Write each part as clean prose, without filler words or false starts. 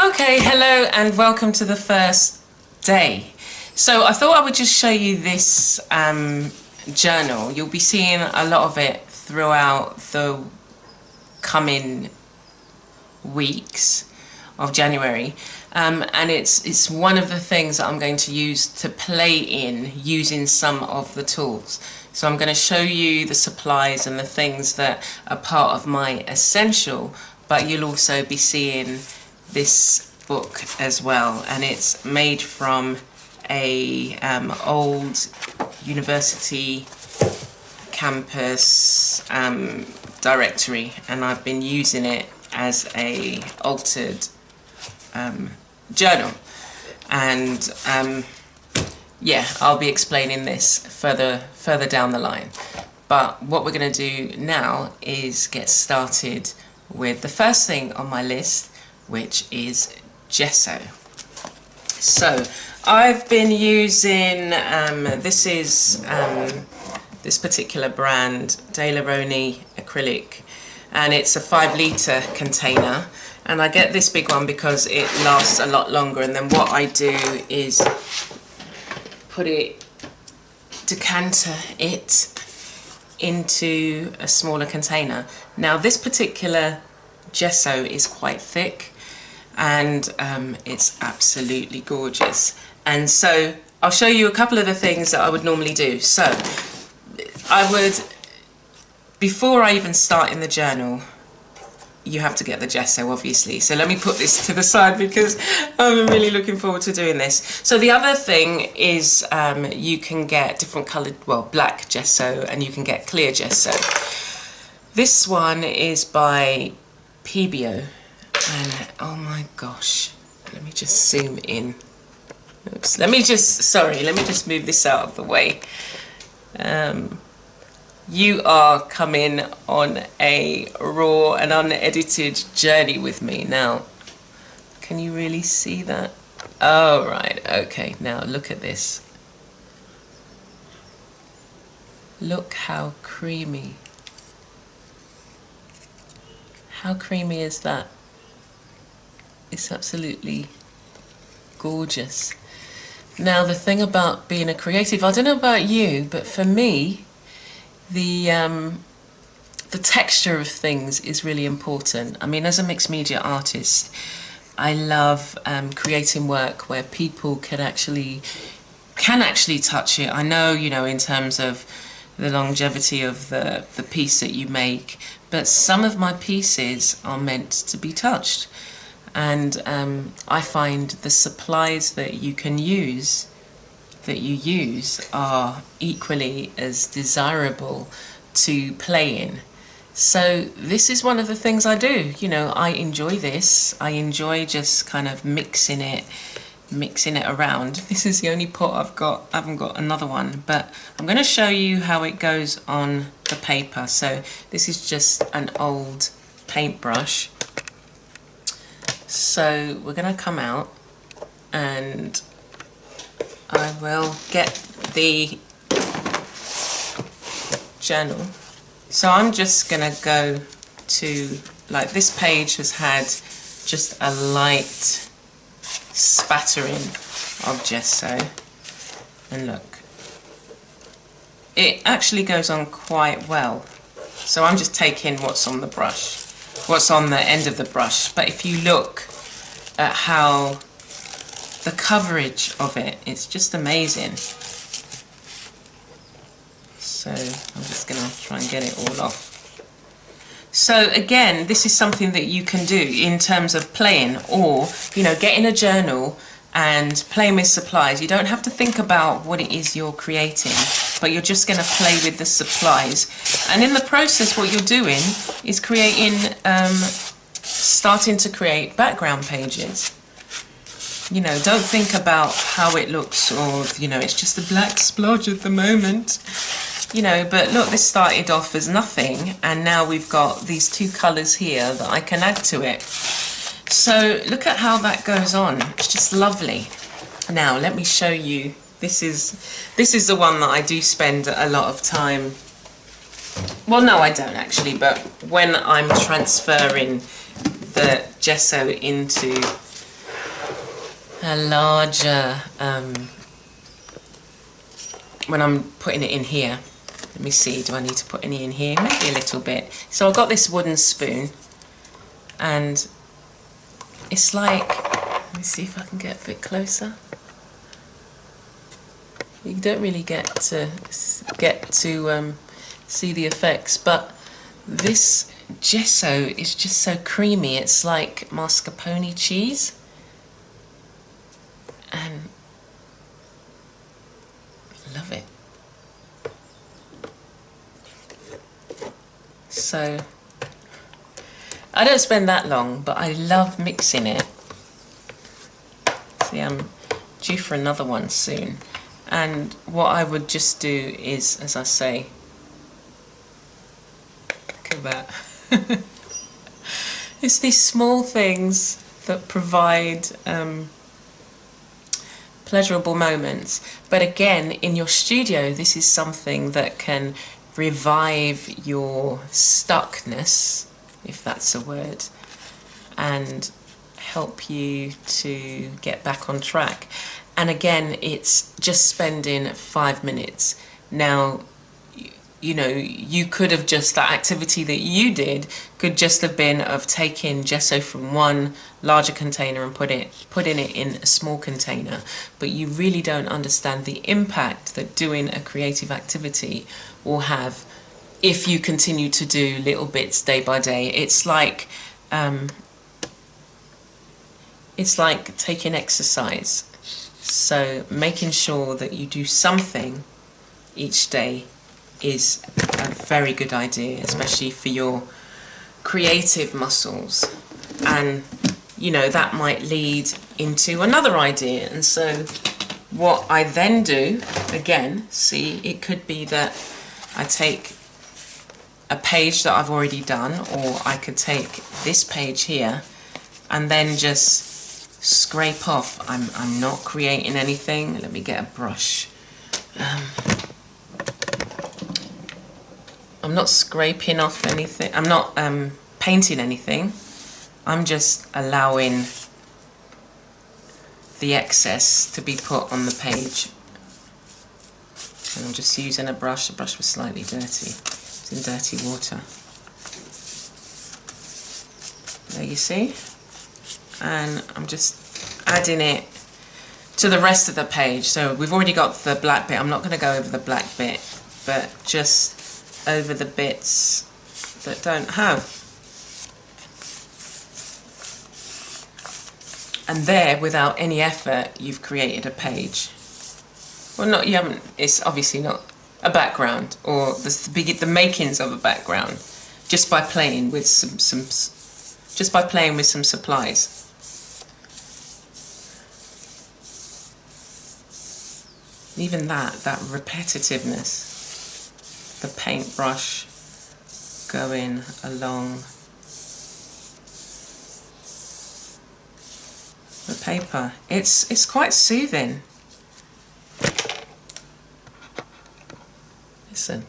Okay, hello and welcome to the first day. So I thought I would just show you this journal. You'll be seeing a lot of it throughout the coming weeks of January, and it's one of the things that I'm going to use to play in using some of the tools. So I'm going to show you the supplies and the things that are part of my essential, but you'll also be seeing this book as well, and it's made from a old university campus directory, and I've been using it as a altered journal, and yeah, I'll be explaining this further down the line. But what we're going to do now is get started with the first thing on my list, which is gesso. So I've been using this particular brand, De Laroni acrylic, and it's a 5-litre container, and I get this big one because it lasts a lot longer. And then what I do is decanter it into a smaller container. Now this particular gesso is quite thick, and it's absolutely gorgeous. And so I'll show you a couple of the things that I would normally do. So I would, before I even start in the journal, you have to get the gesso, obviously. So let me put this to the side because I'm really looking forward to doing this. So the other thing is you can get different coloured, well, black gesso, and you can get clear gesso. This one is by Pebio, and oh my gosh, let me just zoom in. Oops, let me just move this out of the way. You are coming on a raw and unedited journey with me. Now, can you really see that? Oh, right, okay, now look at this. Look how creamy. How creamy is that? It's absolutely gorgeous. Now, the thing about being a creative, I don't know about you, but for me, the texture of things is really important. I mean, as a mixed media artist, I love creating work where people can actually touch it. I know, you know, in terms of the longevity of the piece that you make, but some of my pieces are meant to be touched. And I find the supplies that you use are equally as desirable to play in. So this is one of the things I do. You know, I enjoy this. I enjoy just kind of mixing it around. This is the only pot I've got. I haven't got another one, but I'm going to show you how it goes on the paper. So this is just an old paintbrush. So we're going to come out, and I will get the journal. So I'm just going to go to, like, this page has had just a light spattering of gesso, and look, it actually goes on quite well. So I'm just taking what's on the brush, what's on the end of the brush, but if you look at how the coverage of it, it's just amazing. So I'm just going to try and get it all off. So again, this is something that you can do in terms of playing, or, you know, getting a journal and playing with supplies. You don't have to think about what it is you're creating, but you're just going to play with the supplies. And in the process, what you're doing is starting to create background pages. You know, don't think about how it looks, or, you know, it's just a black splodge at the moment. You know, but look, this started off as nothing, and now we've got these two colours here that I can add to it. So look at how that goes on. It's just lovely. Now let me show you. This is the one that I do spend a lot of time. Well, no, I don't actually, but when I'm transferring the gesso into a larger, when I'm putting it in here, let me see, do I need to put any in here? Maybe a little bit. So I've got this wooden spoon, and it's like, let me see if I can get a bit closer. You don't really get to see the effects, but this gesso is just so creamy. It's like mascarpone cheese, and I love it. So I don't spend that long, but I love mixing it. See, I'm due for another one soon. And what I would just do is, as I say, look at that. It's these small things that provide pleasurable moments. But again, in your studio, this is something that can revive your stuckness, if that's a word, and help you to get back on track. And again, it's just spending 5 minutes. Now, you know, you could have just, that activity that you did could just have been of taking gesso from one larger container and putting it in a small container. But you really don't understand the impact that doing a creative activity will have if you continue to do little bits day by day. It's like taking exercise. So making sure that you do something each day is a very good idea, especially for your creative muscles. And you know, that might lead into another idea. And so what I then do, again, see, it could be that I take a page that I've already done, or I could take this page here and then just scrape off. I'm not creating anything. Let me get a brush. I'm not scraping off anything. I'm not painting anything. I'm just allowing the excess to be put on the page. And I'm just using a brush. The brush was slightly dirty. It's in dirty water. There you see? And I'm just adding it to the rest of the page. So we've already got the black bit. I'm not going to go over the black bit, but just over the bits that don't have. And there, without any effort, you've created a page. Well, not, you haven't, it's obviously not a background or the makings of a background, just by playing with some supplies. Even that repetitiveness, the paintbrush going along the paper, it's quite soothing. Listen.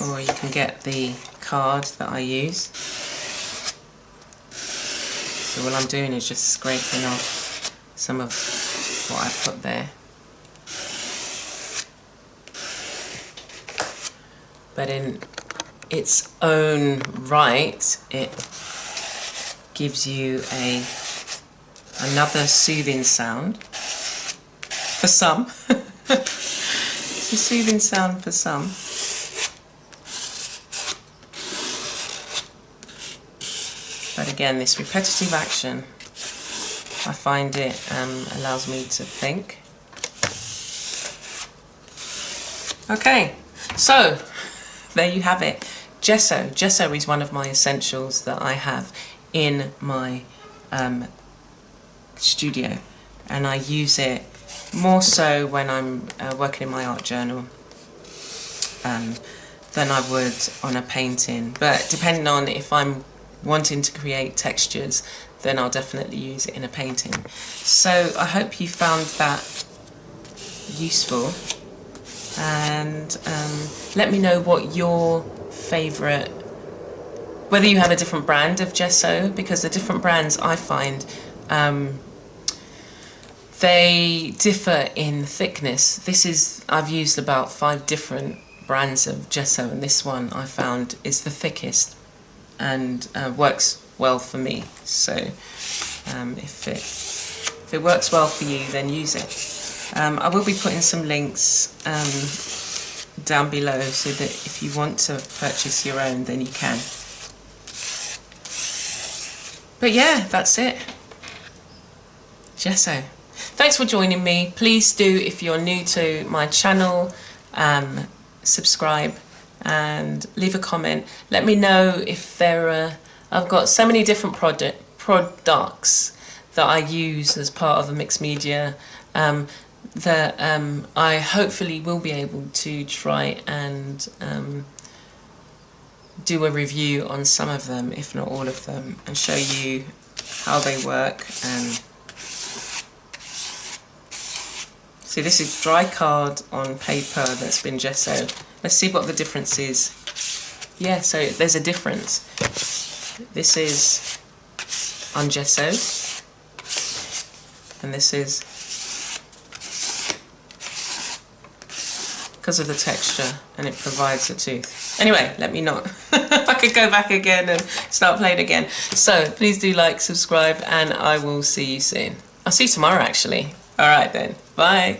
Or you can get the card that I use. So what I'm doing is just scraping off some of what I put there. But in its own right, it gives you another soothing sound for some. It's a soothing sound for some. But again, this repetitive action, I find it allows me to think. Okay, so there you have it. Gesso. Gesso is one of my essentials that I have in my studio, and I use it more so when I'm working in my art journal than I would on a painting. But depending on if I'm wanting to create textures, then I'll definitely use it in a painting. So I hope you found that useful, and let me know what your favourite, whether you have a different brand of gesso, because the different brands I find they differ in thickness. I've used about 5 different brands of gesso, and this one I found is the thickest and works well for me. So if it works well for you, then use it. I will be putting some links down below so that if you want to purchase your own, then you can. But yeah, that's it. Gesso. Thanks for joining me. Please do, if you're new to my channel, subscribe and leave a comment. Let me know if there are, I've got so many different products that I use as part of a mixed media that I hopefully will be able to try and do a review on some of them, if not all of them, and show you how they work. And see, this is dry card on paper that's been gessoed. Let's see what the difference is. Yeah, so there's a difference. This is ungessoed, and this is because of the texture, and it provides a tooth. Anyway, let me not. I could go back again and start playing again. So please do like, subscribe, and I will see you soon. I'll see you tomorrow actually. Alright then, bye.